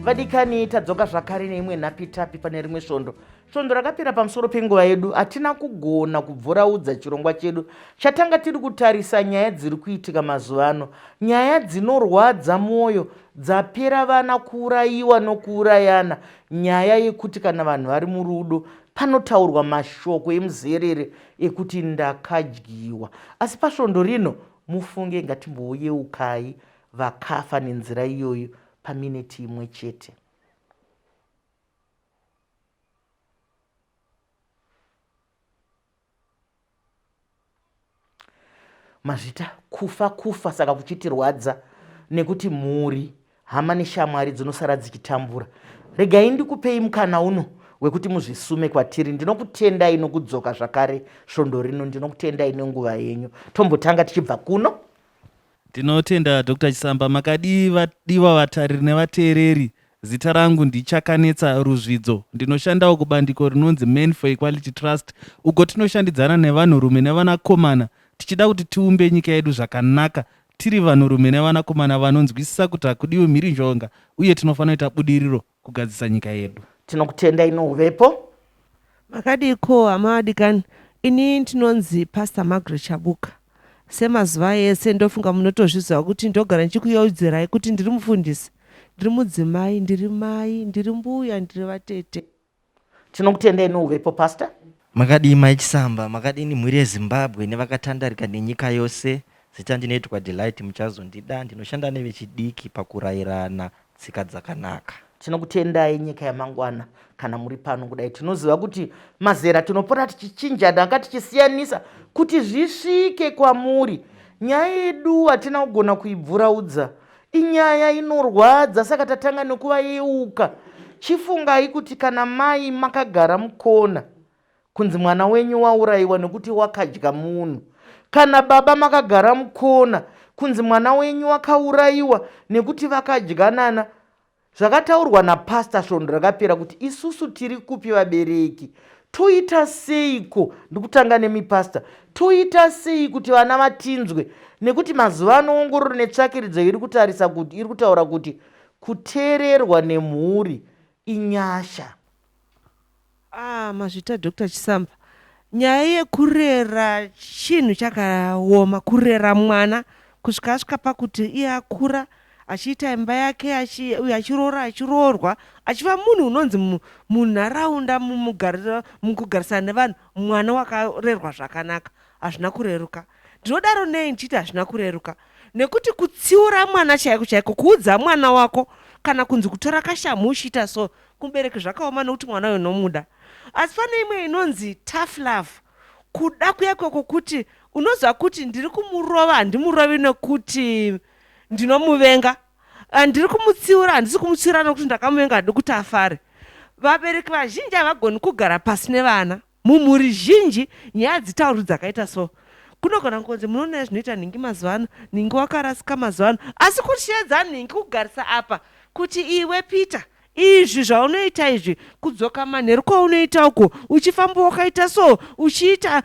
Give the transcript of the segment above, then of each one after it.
vadikani tadzoka zvakare neimwe nhapitapi pane rimwe svondo rakapera pamusoro penguva yedu. Hatina kugona kubvuraudza chirongwa chedu chatanga tiri kutarisa nyaya dziri kuitika mazuva ano, nyaya dzinorwadza mwoyo, dzapera vana kuurayiwa nokuurayana, nyaya yekuti kana vanhu vari murudo panotaurwa mashoko emuzerere ekuti ndakadyiwa. Asi pasvondo rino mufunge ngatimboyeukai vakafa nenzira iyoyo pamineti imwe chete. Mazvita kufa saka kuchitirwadza nekuti mhuri, hama neshamwari dzinosara dzichitambura. Regai ndikupei mukana uno wekuti muzvisume kwatiri. Ndinokutendai nokudzoka zvakare svondo rino, ndinokutendai nenguva yenyu. Tombotanga tichibva kuno. Ndinotenda Dr. Chisamba, makadiwa vatariri nevateereri. Zita rangu ndichakanetsa ruzvidzo. Ndinoshandawo kubandiko rinonzi Men for Equality Trust, uko tinoshandidzana nevanhurume nevanakomana tichida kuti tiumbe nyika yedu zvakanaka, tiri vanhurume nevanakomana vanonzwisisa kuti hakudiwi mhirizhonga uye tinofanira kuita budiriro kugadzisa nyika yedu. Tinokutendai nouvepo. Makadiko amadikani, ini Chinonzi Pastor Margaret Chabuka. Semazuva ese ndofunga munotozviziva kuti ndogara ndichikuyeudzirai kuti ndiri mufundisi, ndiri mudzimai, ndiri mai, ndiri mbuya, ndiri vatete. Tinokutendai nouvepo Pastor. Makadii Mai Chisamba, makadini mhuri yeZimbabwe nevakatandarika nenyika yose. Zita ndinoitwa Delight muchazondida, ndinoshanda nevechidiki pakurayirana tsika dzakanaka. Tinokutendai nyika yamangwana kana muri pano kudai. Tinoziva kuti mazera tinopora tichichinjana tichisiyanisa kuti zvisvike kwamuri. Nyaya yedu hatina kugona kuibvuraudza, inyaya inorwadza, saka tatanga nekuvayeuka. Chifungai kuti kana mai makagara mukona kunzi mwana wenyu waurayiwa nekuti wakadya munhu, kana baba makagara mukona kunzi mwana wenyu wakaurayiwa nekuti vakadyanana, zvakataurwa naPastor svondo rakapera kuti isusu tiri kupi vabereki, toita seiko? Ndikutanga nemiPastor, toita sei kuti vana vatinzwe? Nekuti mazuva ano ongororo netsvakiridzo iri kutaura kuti kuteererwa nemhuri inyasha. Mazvita Dr. Chisamba, nyaya yekurera chinhu chakaoma, kurera mwana kusvika asvika pakuti iye akura achiita imba yake, achiroorwa achiva munhu unonzi munharaunda, mukugarisana nevanhu, mwana wakarerwa zvakanaka. Hazvina kureruka. Ndinodaro nei ndichiti hazvina kureruka? Nekuti kutsiura mwana chaiko chaiko, kuudza mwana wako, kana kunzi kutora kashamu uchiita so, kubereki zvakaoma nokuti mwana uyu nomuda. Asi pane imwe inonzi tough love, kuda kuyako kuti unoziva kuti ndiri kumurova, handimurovi nekuti ndinomuvenga, ndiri kumutsiura, handisi kumutsiura nokuti ndakamuvenga handidi kuti afare. Vabereki vazhinji havagoni kugara pasi nevana. Mumhuri zhinji nyaya dzitauri dzakaita so. Kunogona kunzi munoona zvinoita nhingi mazuva ano, nhingi wakarasika mazuva ano, asi kuchiedza nhingi kugarisa apa kuti iwe Peter, izvi zvaunoita izvi, kudzoka manheru kwaunoita uko, uchifamba wakaita so, uchiita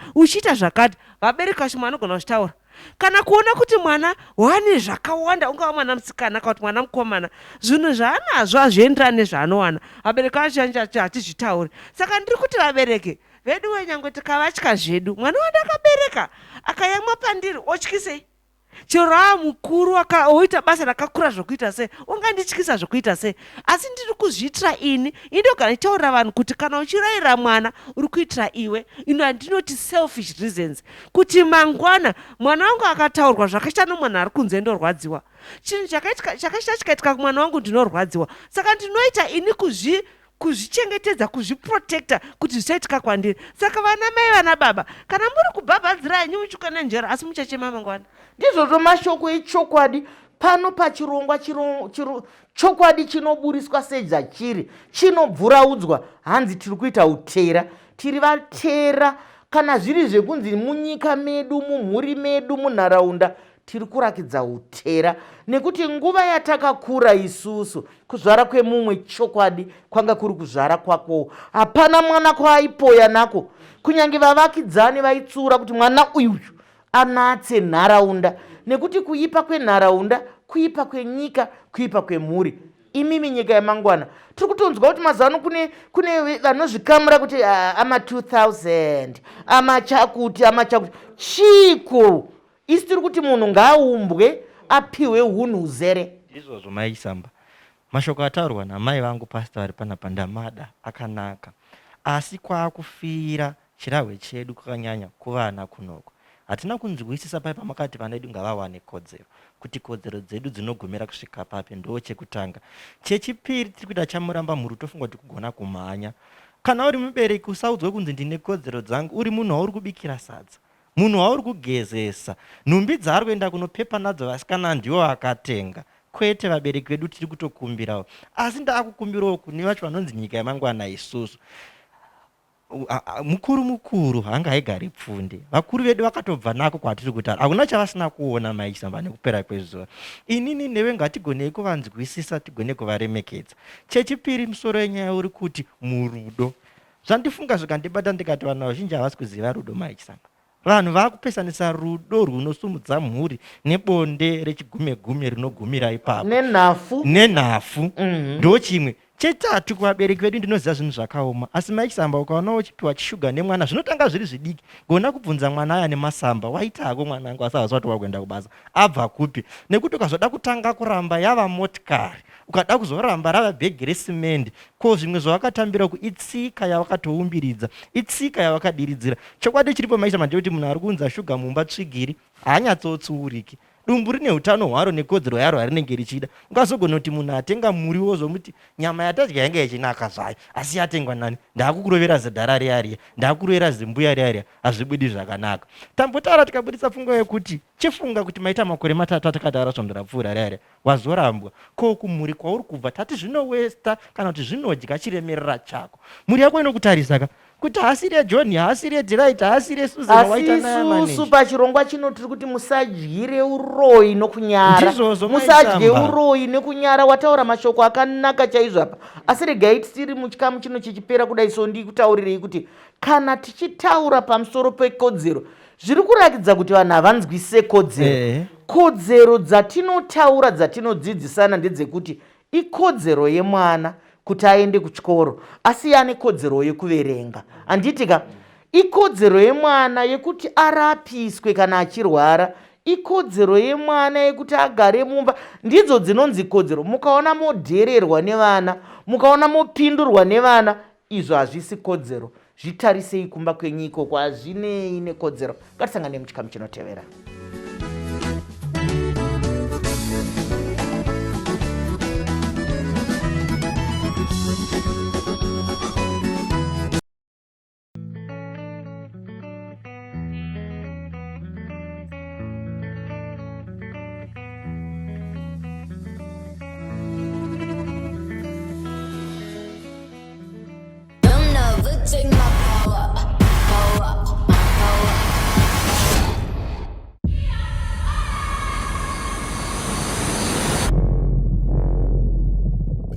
zvakati, vabereki vacho vanogona kuchitaura. Kana kuona kuti mwana wane zvakawanda, ungava mwana musikana kana kuti mwana mukomana, zvinhu zvaanazvo hazvienderani nezvaanowana, vabereki vacho hatizvitauri. Saka ndiri kuti vabereki vedu wenyangwe tikavatya zvedu, mwana wandakabereka akayamwa pandiri otyisei? Chero mukuru oita basa rakakura zvokuita sei, ungandityisa zvokuita sei? Asi ndiri kuzviitira ini ndogara ndichitaurira vanhu kuti kana uchirayira mwana uri kuitira iwe, ino handinoti selfish reasons, kuti mangwana mwana wangu akataurwa zvakaita nomwana ari kunze ndorwadziwa, chinhu chakaita chikaitika kumwana wangu ndinorwadziwa, saka ndinoita ini kuzvichengetedza, kuzviprotecta kuti zvisaitika kwandiri. Saka vana mai vana baba, kana muri kubhabhadzira henyu muchikana njera asi muchachema mangwana. Ndizvozvo mashoko echokwadi pano pachirongwa chokwadi chinoburiswa sedza chinobvuraudzwa. Hanzi tiri kuita utera, tiri vatera. Kana zviri zvekunzi munyika medu, mumhuri medu, munharaunda, tiri kurakidza utera. Nekuti nguva yatakakura isusu, kuzvara kwemumwe chokwadi kwanga kuri kuzvara kwako. Hapana mwana kwaaipoya nako. Kunyange vavakidzani vaitsura kuti mwana uyu anatse nharaunda, nekuti kuipa kwenharaunda, kuipa kwenyika, kuipa kwemhuri. imimi nyika yemangwana tiri kutonzwa kuti mazano kune vanozvikamura kuti ama 2000 amachakuti chiko isi tiri kuti munhu ngaumbwe apiwe hunhu uzere. Izvozvo Mai Chisamba, mashoko ataurwa namai vangu pastori panapa ndamada akanaka, asi kwaakufira chirahwe chedu kwakanyanya kuvana kunoko. Hatina kunzwisisa pai pamakati vana vedu ngavawane kodzero, kuti kodzero dzedu dzinogumira kusvika papi ndo chekutanga. Chechipiri tiri kuita chamuramba mhuru tofunga kuti kugona kumhanya. Kana uri mubereki usaudzwe kunzi ndine kodzero dzangu, uri munhu wauri kubikira sadza, munhu wauri kugezesa, nhumbi dzaari kuenda kunopepa nadzo vasikana ndiwo akatenga. Kwete vabereki vedu tiri kutokumbirawo, asi ndaakukumbirawo kune vacho vanonzi nyika yemangwana isusu. Mukuru hangaigari pfunde. Vakuru vedu vakatobva nako kwatiri kutaura, hakuna chavasina kuona Mai Chisamba nekupera kwezuva. Inini newe ngatigonei kuvanzwisisa, tigone kuvaremekedza. Chechipiri musoro wenyaya uri kuti murudo. Zvandifunga zvikandibata ndikati vanhu vazhinji havasi kuziva rudo Mai Chisamba. Vanhu vakupesanisa rudo runosumudza mhuri nebonde rechigume rinogumira ipapo nenhafu. Ndo chimwe. Chetatu kuvabereki vedu ndinoziva zvinhu zvakaoma, asi Mai Chisamba ukaona uchipiwa chishuga nemwana zvinotanga zviri zvidiki. Gona kubvunza mwana aya nemasamba, waita hako mwana wangu asava kuti wakuenda kubasa, abva kupi? Nekuti ukazoda kutanga kuramba yava motikari, ukada kuzoramba rava bhegi resimende, ko zvimwe zvawakatambira ku itsika yawakatoumbiridza, itsika yawakadiridzira. Chokwadi chiripo Mai Chisamba ndechekuti munhu ari kunza shuga mumba tsvigiri haanyatsotsuuriki. Dumbu rine utano hwaro nekodzero yaro yarinenge richida. Ungazogona kuti munhu atenga muriwo zvomuti nyama yatadya yange yachinaka zvayo, asi yatengwa nani? Ndaakukurovera zidhara riya, ndaakurovera zimbuya riya, hazvibudi zvakanaka. Tambotaura tikabudisa pfungwa yekuti chifunga kuti maita makore 3 atakadara svondo rapfuura riya, wazorambwa. Ko kumhuri kwauri kubva tati zvinowesta kana kuti zvinodya chiremerera chako. Mhuri yako inokutarisa ka kuti haasire John, haasire Delight, haasire Susan waita naye manage. Asi isusu pachirongwa chino tiri kuti musadyire uroyi nokunyara. Musadye uroyi nekunyara. Wataura mashoko akanaka chaizvo apa. Asi regai tiri muchikamu chino chichipera kudai so ndikutaurirei kuti kana tichitaura pamusoro pekodzero, zviri kurakidza kuti vanhu havanzwisise kodzero. Kodzero dzatinotaura dzatinodzidzisana ndedzekuti ikodzero yemwana kuti aende kuchikoro, asi ane kodzero yekuverenga. Anditika ikodzero yemwana yekuti arapiswe kana achirwara, ikodzero yemwana yekuti agare mumba. Ndidzo dzinonzi kodzero. Mukaona modhererwa nevana, mukaona mopindurwa nevana, izvo hazvisi kodzero. Zvitarisei kumba kwenyiko kwazvinei nekodzero. Ngatisangane muchikamu chinotevera. Take my power, power, power.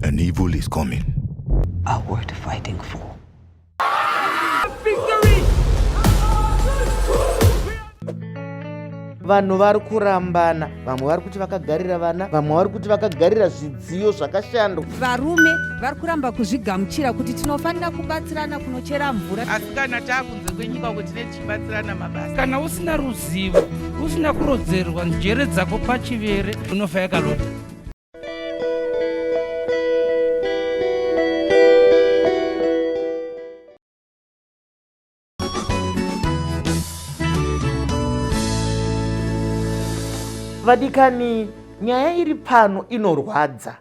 An evil is coming. Are worth fighting for. Vanhu vari kurambana, vamwe vari kuti vakagarira vana, vamwe vari kuti vakagarira zvidziyo zvakashandwa. Varume vari kuramba kuzvigamuchira kuti tinofanira kubatsirana kunochera mvura. Asi kana taakunze kwenyika kuti tine tichibatsirana mabasa, kana usina ruzivo, usina kurodzerwa njere dzako pachivere, unofa yakalota. Vadikani, nyaya iri pano inorwadza.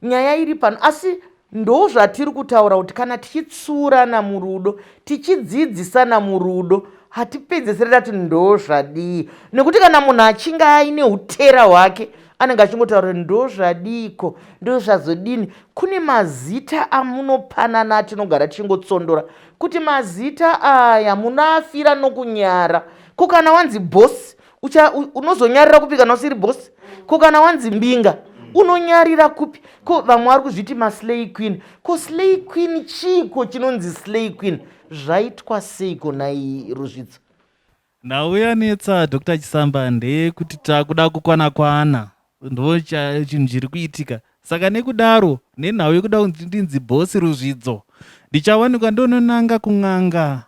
Nyaya iri pano, asi ndo zvatiri kutaura kuti kana tichitsurana murudo, tichidzidzisana murudo, hatipedzeseri tati ndo zvadii. Nekuti kana munhu achinge aine utera hwake, anenge achingotaura ndo zvadiko, ndo zvazodini. Kune mazita amunopanana atinogara tichingotsondora kuti mazita aya munoafira nokunyara. Ko kana wanzi bosi, unozonyarira kupi kana usiri bosi? Ko kana wanzi mbinga, unonyarira kupi? Ko vamwe vari kuzviti maslay queen. Ko slay queen chiko chinonzi slay queen? Zvaitwa seiko nai Ruzvidzo? Nhau yanetsa Dr. Chisamba ndeyekuti takuda kukwana kwana. Ndo chinhu chiri kuitika. Saka nekudaro nenhau yekuda kuti ndinzi bhosi Ruzvidzo, ndichawanikwa ndononanga kun'anga.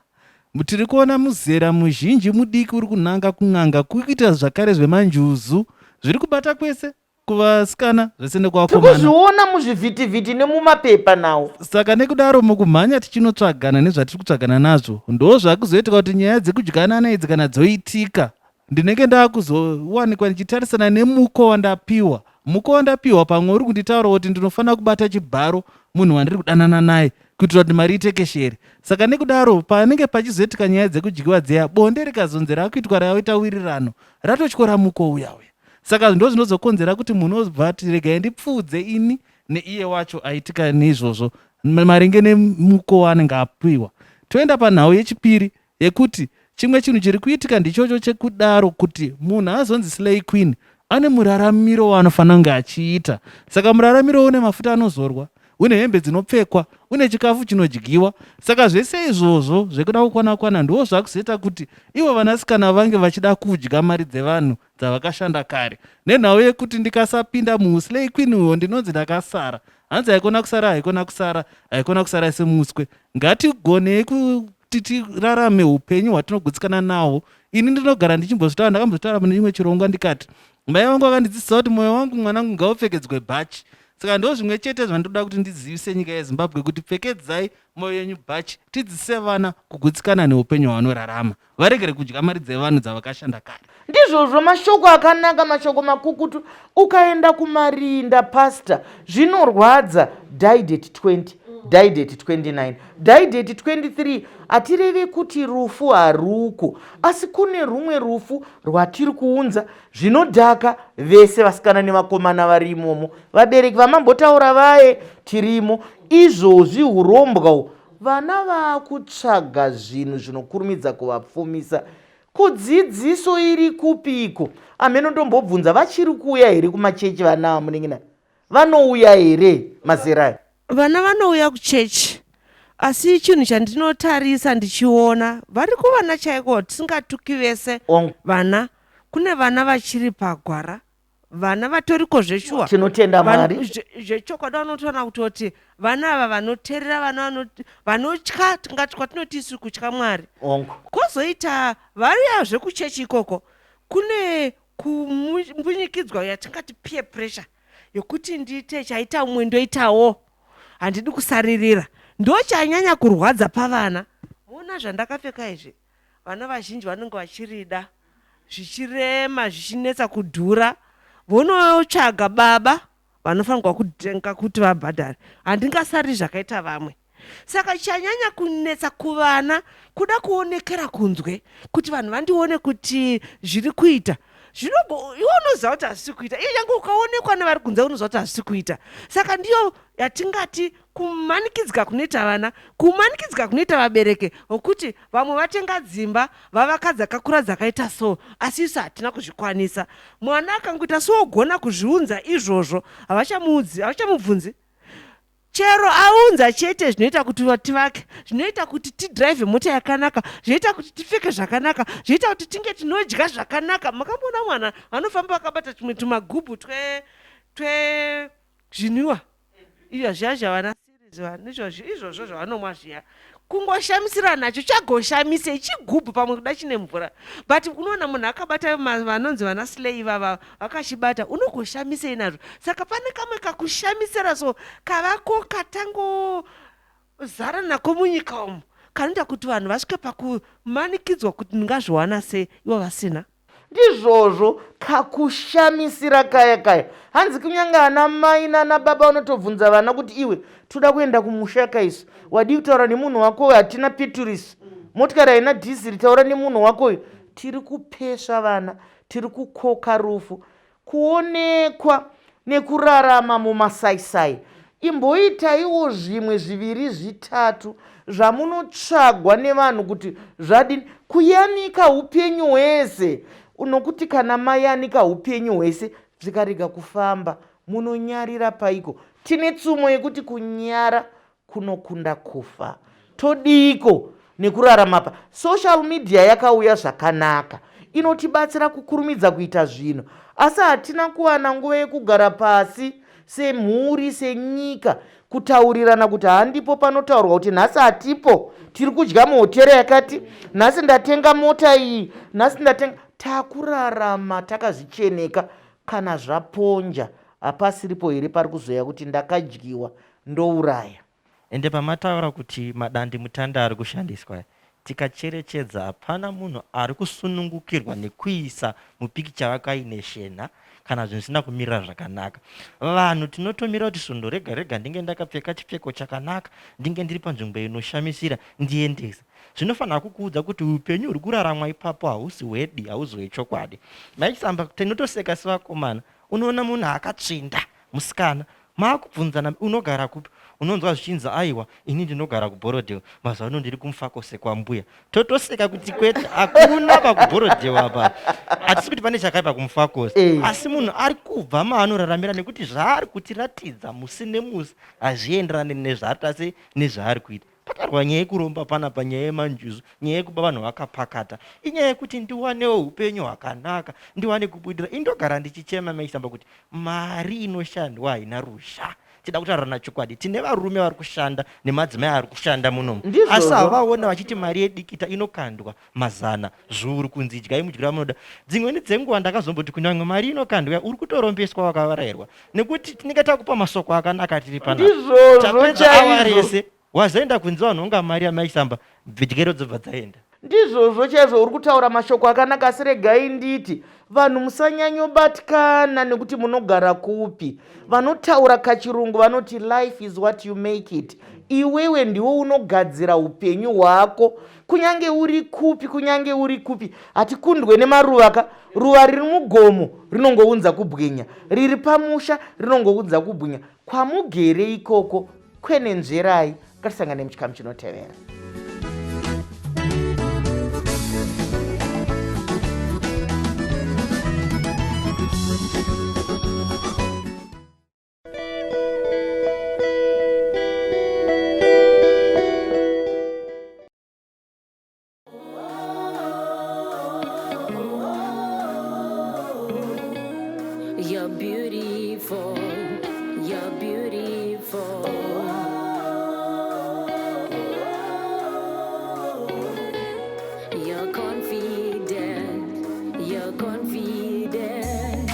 Tiri kuona muzera muzhinji mudiki uri kunanga kun'anga, kuita zvakare zvemanjuzu zviri kubata kwese, kuvasikana zvese nekuvakomana. Tikuzviona muzvivhitivhiti nemumapepa nawo. Saka nekudaro mukumhanya tichinotsvagana nezvatiri kutsvagana nazvo, ndo zvakuzoitika kuti nyaya dzekudyanana idzi kana dzoitika, ndinenge ndakuzowanikwa ndichitarisana nemuko wandapiwa. Muko wandapiwa pamwe uri kunditaura kuti ndinofanira kubata chibharo munhu wandiri kudanana naye kuitira kuti mari itekeshere. Saka nekudaro panenge pachizoitika nyaya dzekudyiwa dzeya, bonde rikazonzera kuitwa raita wirirano, ratotyora muko uya. Saka ndo zvinozokonzera kuti munhu obva tiregai ndipfudze ini neiye wacho aitika neizvozvo maringe nemuko waanenge apiwa. Toenda panhau yechipiri yekuti chimwe chinhu chiri kuitika ndichocho chekudaro kuti munhu azonzi slay queen ane muraramiro waanofanira kunge achiita. Saka muraramiro une mafuta anozorwa, une hembe dzinopfekwa, une chikafu chinodyiwa. Saka zvese izvozvo zvekuda kukwana ndo zvakuzoita kuti ivo vanasikana vange vachida kudya mari dzevanhu dzavakashanda kare. Nenhau yekuti ndikasapinda muslay queen uyo ndinonzi ndakasara. Hanzi haikona kusara semuswe. Ngatigonei kuti tirarame upenyu hwatinogutsikana nawo. Ini ndinogara ndichimbozvitaura, ndakambotaura mune imwe chirongwa ndikati mai vangu vakandidzidzisa kuti mwoyo wangu mwanangu ngaupfekedzwe bhachi. Saka ndo zvimwe chete zvandinoda kuti ndizivise nyika yeZimbabwe kuti pfekedzai mwoyo yenyu bhachi, tidzise vana kugutsikana neupenyu hwanorarama, varegere kudya mari dzevanhu dzavakashanda kare. Ndizvozvo mashoko akanaka, mashoko makukutu. Ukaenda kumarinda pasta, zvinorwadza. Died at 20, died at 29, died at 23. Atireve kuti rufu haruko, asi kune rumwe rufu rwatiri kuunza zvinodhaka. Vese vasikana nevakomana vari imomo, vabereki vamambotaura vaye tirimo. Izvozvi urombwa vana vakutsvaga zvinhu zvinokurumidza kuvapfumisa. Kudzidziso iri kupiko? Ameno ndombobvunza, vachiri kuuya here kumachechi vana vamunengena? Vanouya here mazera? Vana vanouya kuchechi, asi chinhu chandinotarisa ndichiona vari kuvana chaiko, tisingatuki vese vana. Kune vana vachiri pagwara, vana vatoriko zveshuwa. Tinotenda Mwari. Zvechokwadi vanotoona kutoti vana ava vanoteerera, vana vanotya, tingati kwatinoti isu kutya Mwari. Kwozoita variya zvekuchechi ikoko, kune kumbunyikidzwa yatingati peer pressure yokuti ndiite chaita umwe ndoitawo, handidi kusaririra. Ndo chanyanya kurwadza pavana. Muona zvandakapfeka izvi, vana vazhinji vanenge vachirida, zvichirema, zvichinetsa kudhura. Vonotsvaga baba vanofanirwa kutenga kuti vabhadhare. Handingasari zvakaita vamwe. Saka chanyanya kunetsa kuvana kuda kuonekera kunzwe, kuti vanhu vandione kuti zviri kuita. Iwo unoziva kuti hazvisi kuita, iye yangu ukaonekwa nevari kunze unoziva kuti hazvisi kuita. Saka ndiyo yatingati kumanikidzika kunoita vana, kumanikidzika kunoita vabereki, wokuti vamwe vatenga dzimba vavaka dzakakura dzakaita so, asi isu hatina kuzvikwanisa. Mwana akangoita soogona kuzviunza izvozvo, havachamubvunzi. Chero aunza chete zvinoita kuti tivake, zvinoita kuti tidhiraivhe mota yakanaka, zvinoita kuti tipfeke zvakanaka, zvinoita kuti tinge tinodya zvakanaka. Makamboona mwana vanofamba vakabata tumwe tumagubhu twezvinwiwa iyo zviya zvavana izvozvo zvavanomwa zviya, kungoshamisira nacho chagoshamise chigubhu pamwe kuda chine mvura. But unoona munhu akabata vanonzi vana slay vava vakachibata, unogoshamisei nazvo. Saka pane kamwe kakushamisira so kavako katangozara nako munyika umu, kanoita kuti vanhu vasvike pakumanikidzwa kuti ndingazviwana sei ivo vasina. Ndizvozvo kakushamisira kaya. Hanzi kunyange ana mai nana baba vanotobvunza vana kuti iwe toda kuenda kumusha kaisu, wadi kutaura nemunhu wako, hatina peturisi, motikari haina dhiziri, taura nemunhu wako. Tiri kupesha vana, tiri kukoka rufu, kuonekwa nekurarama mumasaisai. Imboitaiwo zvimwe zviviri zvitatu zvamunotsvagwa nevanhu kuti zvadini, kuyanika upenyu hwese. Unokuti kana mayanika upenyu hwese zvikarega kufamba, munonyarira paiko. Tine tsumo yekuti kunyara kunokunda kufa. Todiko nekurarama pa social media yakauya zvakanaka, inotibatsira kukurumidza kuita zvinhu, asi hatina kuwana nguva yekugara pasi semhuri, senyika, kutaurirana kuti handipo panotaurwa kuti nhasi hatipo, tiri kudya muhotera yakati, nhasi ndatenga mota iyi, nhasi ndatenga. Takurarama takazvicheneka. Kana zvaponja hapasiripo here pari kuzoya kuti ndakadyiwa ndouraya. Ende pamataura kuti madandi mutanda ari kushandiswa, tikacherechedza hapana munhu ari kusunungukirwa nekuisa mupikicha vakaine shena kana zvinhu zvisina kumirira zvakanaka. Vanhu tinotomira kuti svondo rega rega ndinge ndakapfeka chipfeko chakanaka, ndinge ndiri panzvimbo inoshamisira, ndiendesa. Zvinofanira kukuudza kuti upenyu huri kuraramwa ipapo hausi hwedi, hausi hwechokwadi. Mai Chisamba, tinotoseka sevakomana, unoona munhu akatsvinda musikana, maakubvunzana unogara kupi, unonzwa zvichinzi aiwa ini ndinogara kuBhorodhewo, mazuva ano ndiri kumufakose kwambuya. Totoseka kuti kwete hakuna pakuBhorodhewo apa, hatisi kuti pane chakaipa kumufakose, asi munhu ari kubva maanoraramira nekuti zvaari kutiratidza musi nemusi hazvienderane nezvaari tase nezvaari kuita. Pakarwa nyaya yekuromba panapa, nyaya yemanjuzu, nyaya yekuba vanhu vakapakata, inyaya yekuti ndiwanewo upenyu hwakanaka, ndiwane kubudira. Indogara ndichichema Mai Chisamba kuti mari inoshandwa haina rusha. Tida kutaurana chokwadi, tine varume vari kushanda nemadzimai ari kushanda munomu, asi havaona vachiti mari yedikita inokandwa mazana zviuru kunzi idyai mudyira munoda. Dzimweni dzenguva ndakazomboti kunyange mari inokandwa uri kutorombeswa wakavarayirwa, nekuti tinenge takupa masoko akanaka tiri panapa. Tapedza awa rese wazoenda kunzi vanhu unga mari yaMai Chisamba, bvidyero dzobva dzaenda. Ndizvozvo chaizvo uri kutaura mashoko akanaka, asi regai nditi vanhu musanyanyobatikana nekuti munogara kupi. Vanotaura kachirungu vanoti life is what you make it. Iwewe ndiwo unogadzira upenyu hwako, kunyange uri kupi, kunyange uri kupi. Hatikundwe nemaruva ruva riri mugomo rinongounza kubwinya, riri pamusha rinongounza kubwinya. Kwamugere ikoko kwenenzverai. Ngatisangane muchikamu chinotevera. You're beautiful, you're beautiful. You're confident, you're confident.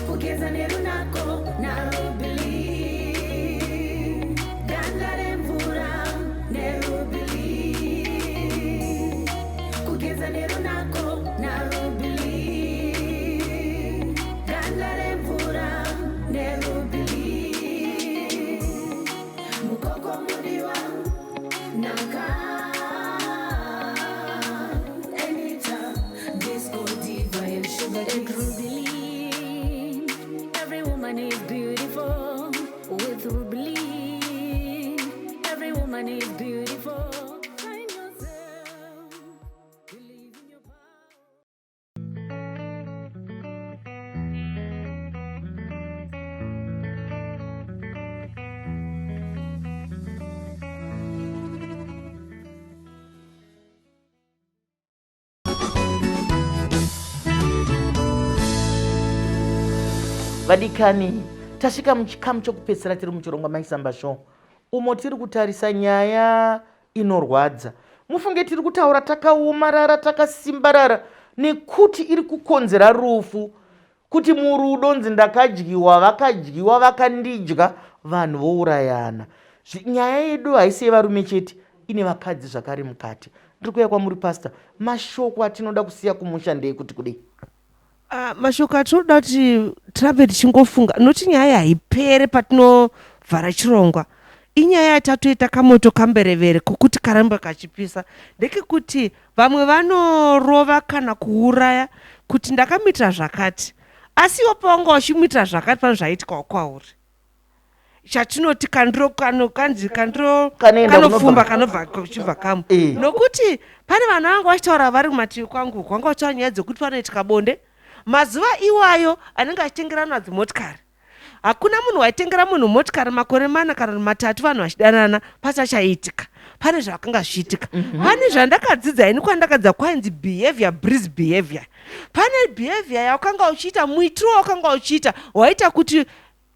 Kugeza nerunako narubili, gandare mvura nerubili. Kugeza nerunako narubili, gandare mvura nerubili. Mukoko mudiwa naka. Every woman is beautiful. With Rubli, every woman is beautiful. Find yourself, believe in your power. Vadikani, tasvika muchikamu chokupedzisira tiri muchirongwa Mai Chisamba Show, umo tiri kutarisa nyaya inorwadza. Mufunge tiri kutaura takaomarara, takasimbarara, nekuti iri kukonzera rufu. Kuti murudo nzi ndakadyiwa, vakadyiwa, vakandidya, vanhu vourayana. Nyaya yedu haisi yevarume chete, ine vakadzi zvakare mukati. Ndiri kuuya kwamuri pastor, mashoko atinoda kusiya kumusha ndeyekuti kudei? Mashoko atinoda kuti tirambe tichingofunga, noti nyaya haipere patinovhara chirongwa. Inyaya yatatoita kamoto kamberevere kokuti karamba kachipisa. Ndekekuti vamwe vanorova kana kuuraya kuti ndakamitira zvakati, asi iwo pawanga uchimitira zvakati pane zvaiitikawo kwauri. Chatinoti kanofumba kanobva kuchibva kamwe. Nokuti pane vanhu vanga vachitaura vari kumativi kwangu, kwanga vachitaura nyaya dzokuti panoitika bonde. Mazuva iwayo anenge achitengerana dzimotikari, hakuna munhu waitengera munhu motikari makore 4 kana 3 vanhu vachidanana pasachaitika. Pane zvakanga zvichiitika. Pane zvandakadzidza ini kwandakadzidza kwainzi behavior breeds behavior. Pane behavior yakanga uchiita, muitiro wakanga uchiita waita kuti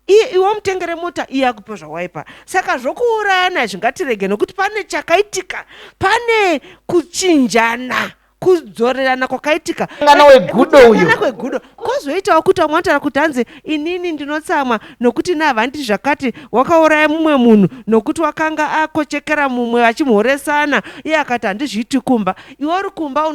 iwe mutengere mota iye akupa zvawaipa. Saka zvokuurayana hazvingatirege, nokuti pane chakaitika, pane kuchinjana, kudzorerana kwakaitika Ngana wegudo uyu. Kutangana kwegudo kwozoitawo kuti vamwe vanotaura kuti hanzi inini ndinotsamwa nokuti navhandi zvakati wakauraya mumwe munhu nokuti wakanga akochekera mumwe vachimhoresana, iye akati handizviiti kumba. Iwe uri kumba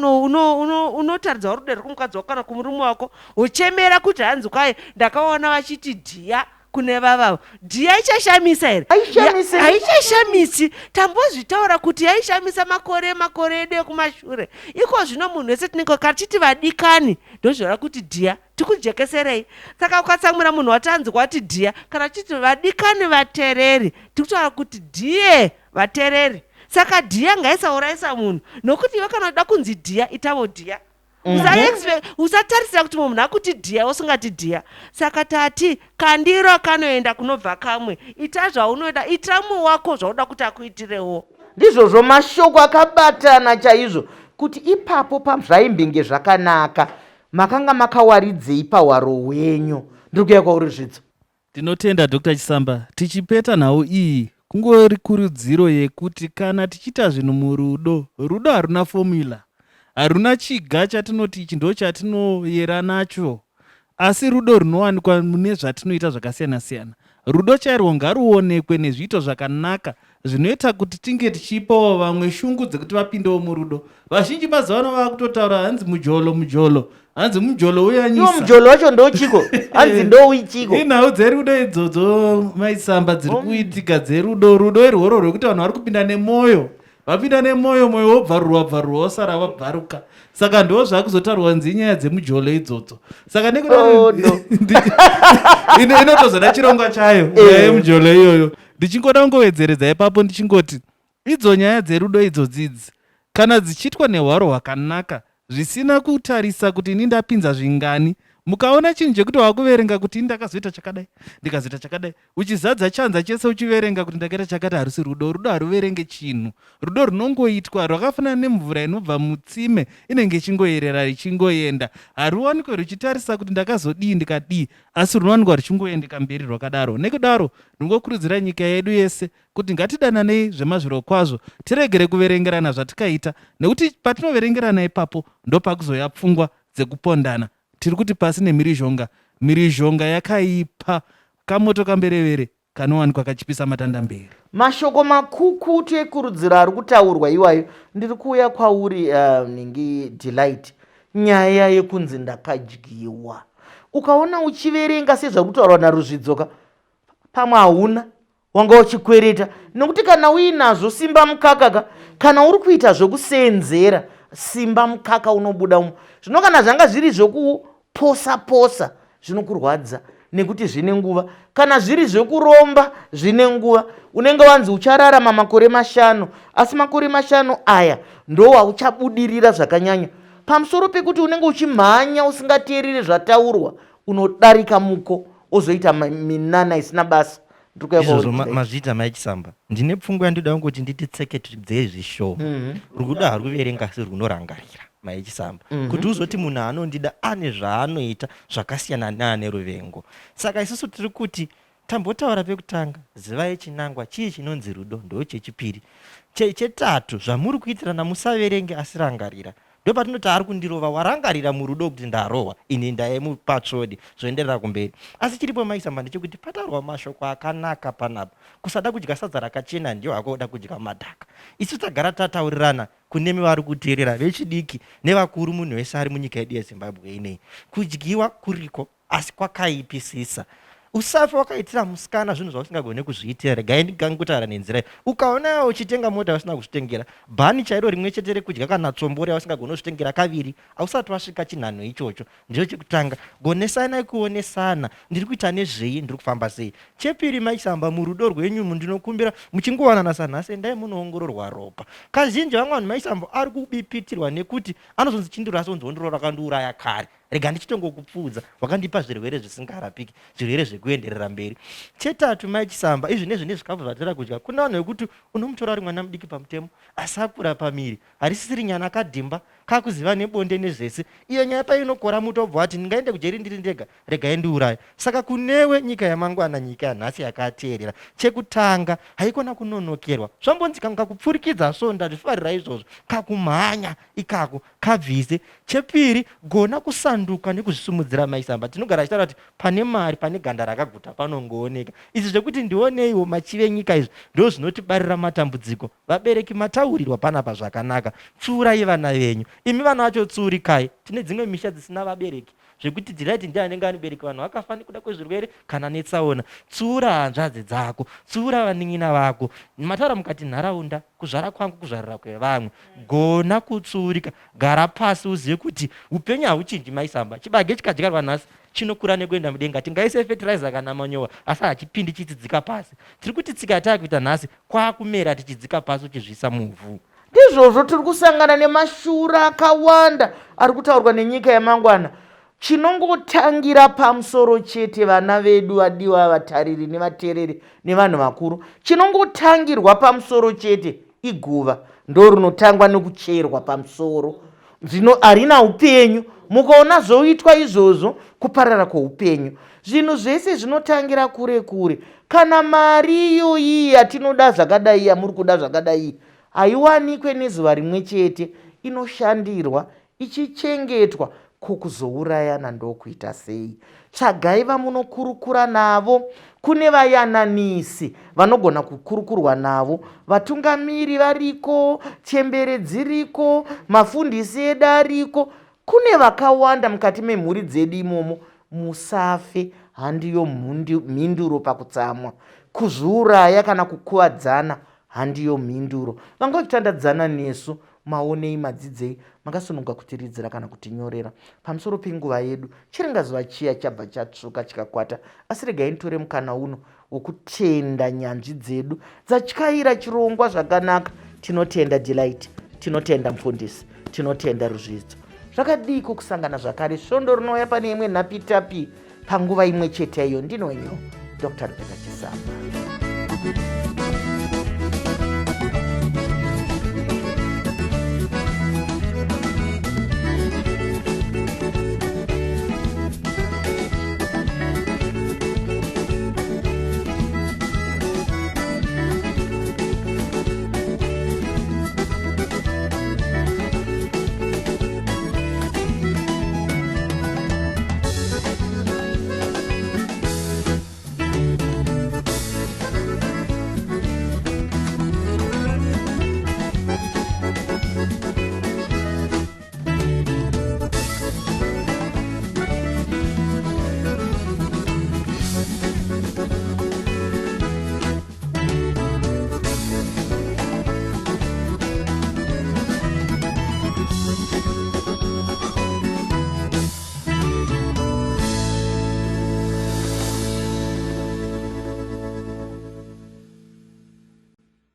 unotaridza rudo rwekumukadzi wako kana kumurume wako, uchemera kuti hanzi kwai ndakaona vachiti dhiya kune vavavo. Dhiya ichashamisa here? Haishamisi. Haichashamisi. Tambozvitaura kuti yaishamisa makore edu ekumashure. Iko zvino munhu wese tinenge kachiti vadikani ndozvora kuti dhiya tikujekeserei. Saka ukatsamwira munhu watanzwa wati dhiya, kana chiti vadikani vatereri, tikutaura kuti dhiye vatereri. Saka dhiya ngaisaurayisa munhu, nokuti iwe kana uda kunzi dhiya itavo dhiya. Usatarisira kuti munhu akuti dhiya usingati dhiya. Saka tati kandiro kanoenda kunobva kamwe. Ita zvaunoda, ita muwako zvauda kuti akuitirewo. Ndizvozvo mashoko akabatana chaizvo kuti ipapo pazvaimbenge zvakanaka makanga makawaridzei pahwaro hwenyu. Ndiri kuuya kwauri Zvidzo. Tinotenda Dr. Chisamba, tichipeta nhau iyi kungori kurudziro yekuti kana tichita zvinhu murudo, rudo haruna fomula, haruna chiga chatinoti ichi ndo chatinoyera nacho, asi rudo runowanikwa mune zvatinoita zvakasiyana-siyana. Rudo chairwo ngaruonekwe nezviito zvakanaka zvinoita kuti tinge tichipawo vamwe shungu dzekuti vapindewo murudo. Vazhinji mazuva ano vakutotaura hanzi mujolo, hanzi mujolo uyanyisa. Iwo mujolo wacho ndochiko, hanzi ndouichiko. Inhau dzerudo idzodzo Mai Chisamba dziri kuitika dzerudo, rudo irworo rwekuti vanhu vari kupinda nemwoyo. Vapinda nemwoyo, mwoyo wobvarurwa wosara wabvaruka. Saka ndo zvakuzotaurwa nzi nyaya dzemujolo idzodzo. Saka inotozoda chirongwa chayo nyaya yemujolo iyoyo. Ndichingoda kungowedzeredza ipapo ndichingoti idzo nyaya dzerudo idzodzidzi kana dzichitwa nehwaro hwakanaka zvisina kutarisa kuti ini ndapinza zvingani, mukaona chinhu chekuti wakuverenga kuti ini ndakazoita chakadai ndikazoita chakadai, uchizadza chanza chese uchiverenga kuti ndakaita chakati, harusi rudo. Rudo haruverenge chinhu. Rudo runongoitwa rwakafanana nemvura inobva mutsime, inenge ichingoyerera richingoenda. Haruwanikwe ruchitarisa kuti ndakazodii ndikadii, asi runowanikwa ruchingoendeka mberi rwakadaro. Nekudaro ndingokurudzira nyika yedu yese kuti ngatidananei zvemazviro kwazvo, tiregere kuverengerana zvatikaita, nekuti patinoverengerana ipapo ndopakuzoya pfungwa dzekupondana. Tiri kuti pasi nemhirizhonga yakaipa kamoto kamberevere kanowanikwa kachipisa matanda mberi. Mashoko makukutu ekurudziro ari kutaurwa iwayo. Ndiri kuuya kwauri ningi Delight. Nyaya yekunzi ndakadyiwa. Ukaona uchiverenga sezvari kutaurwa naRuzvidzoka, pamwe hauna wanga uchikwereta, nokuti kana uinazvo simba mukaka, kana uri kuita zvokuseenzera simba mukaka unobuda umo. Zvino kana zvanga zviri zvokuposa zvinokurwadza nekuti zvine nguva, kana zviri zvekuromba zvine nguva. Unenge wanzi uchararama makore 5, asi makore 5 aya ndo hauchabudirira zvakanyanya. Pamusoro pekuti unenge uchimhanya usingateereri zvataurwa, unodarika muko ozoita minana isina basa. Izvozvo mazvita Mai Chisamba, ndine pfungwa yandoda kungoti nditi tsekete zvishowo. Rudo haruverenga asi runorangarira Mai Chisamba, kuti uzoti munhu anondida ane zvaanoita zvakasiyana neane ruvengo. Saka isusu tiri kuti tambotaura pekutanga, zivai chinangwa chii chinonzi rudo, ndo chechipiri. Chetatu, zvamuri kuitirana musaverenge asi rangarira. Ndo patinoti ari kundirova, warangarira murudo kuti ndarohwa, ini ndaimupatsvodi zvoenderera kumberi. Asi chiripo Mai Chisamba ndechekuti pataurwa mashoko akanaka panapa, kusada kudya sadza rakachena ndiyo hakoda kudya madhaka. Isu tagara tataurirana kunemi vari kuteerera, vechidiki nevakuru, munhu wese ari munyika yedu yeZimbabwe inei. Kudyiwa kuriko asi kwakaipisisa. Usafi wakaitira musikana zvinhu zvausingagone kuzviitira. Regai ndigange kutaura nenzira. Ukaona uchitenga mota usina kuzvitengera, bhani chairo rimwe chete rekudya kana tsombore usingagone kuzvitengera kaviri, ausati wasvika chinhanho ichocho. Ndicho chekutanga, gonesana kuonesana, ndiri kuita nezvei, ndiri kufamba sei. Chepiri Mai Chisamba, murudo rwenyu ndinokumbira muchingowanana sanhasi endai munoongororwa ropa. Kazhinji vamwe vanhu Mai Chisamba ari kubipitirwa nekuti anozonzi chindiro asonzondiro rakandiuraya kare. Rega ndichitongokupfudza, wakandipa zvirwere zvisingarapiki, zvirwere zvekuenderera mberi. Chetatu Mai Chisamba, izvi nezvikafu zvatira kudya, kuna vanhu vekuti unomutora ari mwana mudiki pamutemo, asakura pamiri, harisisiri nyana akadhimba, kakuziva nebonde nezvese. Iyo nyaya painokora mutobva wati ndingaende kujeri ndiri ndega, regai ndiuraye. Saka kunewe nyika yamangwana, nyika yanhasi yakateerera, chekutanga haikona kunonokerwa. Zvambonzi kanga kupfurikidza sonda zvifarira izvozvo, kakumhanya ikako kabvise. Chepiri, gona kusanduka nekuzvisumudzira maisamba. Tinogara tichitaura kuti pane mari, pane ganda rakaguta panongooneka. Izvi zvekuti ndioneiwo machive nyika izvi ndo zvinotibarira matambudziko. Vabereki mataurirwa panapa zvakanaka, tsuurai vana venyu. Imi vana vacho tsuurikai. Tine dzimwe misha dzisina vabereki zvekuti tiraiti ndiye anenge anibereki vanhu vakafa nekuda kwezvirwere kana netsaona. Tsuura hanzvadzi dzako, tsuura vanin'ina vako. Mataura mukati nharaunda, kuzvara kwangu kuzvarira kwevamwe. Gona kutsuurika, gara pasi uzive kuti upenyu hauchinji maisamba. Chibage chikadyarwa nhasi chinokura nekuenda mudenga. Tingaise fertilizer kana manyowa asi hachipindi chichidzika pasi. Tiri kuti tsika takuita nhasi kwakumera tichidzika pasi uchizvisa muvhu. Ndizvozvo tiri kusangana nemashura akawanda ari kutaurwa nenyika yamangwana. Chinongotangira pamusoro chete vana vedu vadiwa, vatariri nevateereri nevanhu vakuru. Chinongotangirwa pamusoro chete iguva ndo rinotangwa nekucherwa pamusoro. Zvino harina upenyu. Mukaona zvoitwa izvozvo, kuparara kweupenyu. Zvinhu zvese zvinotangira kure kure. Kana mari iyo iyi yatinoda zvakadai, yamuri kuda zvakadai, haiwanikwe nezuva rimwe chete. Inoshandirwa, ichichengetwa. Kukuzourayana ndokuita sei? Tsvagai vamunokurukura navo. Kune vayananisi vanogona kukurukurwa navo. Vatungamiri variko, chembere dziriko, mafundisi edu ariko. Kune vakawanda mukati memhuri dzedu imomo. Musafe, handiyo mhinduro pakutsamwa. Kuzviuraya kana kukuvadzana handiyo mhinduro. Vanga vachitandadzana nesu, maonei, madzidzei, makasununga kutiridzira kana kutinyorera pamusoro penguva yedu. Chiringazuva chiya chabva chatsvuka chikakwata, asi regai nitore mukana uno wokutenda nyanzvi dzedu dzatyaira chirongwa zvakanaka. Tinotenda Delight, tinotenda mufundisi, tinotenda Ruzvidzo. Zvakadiko kusangana zvakare svondo rinouya pane imwe nhapitapi panguva imwe chete iyo. Ndinonyo Dr. Chisamba.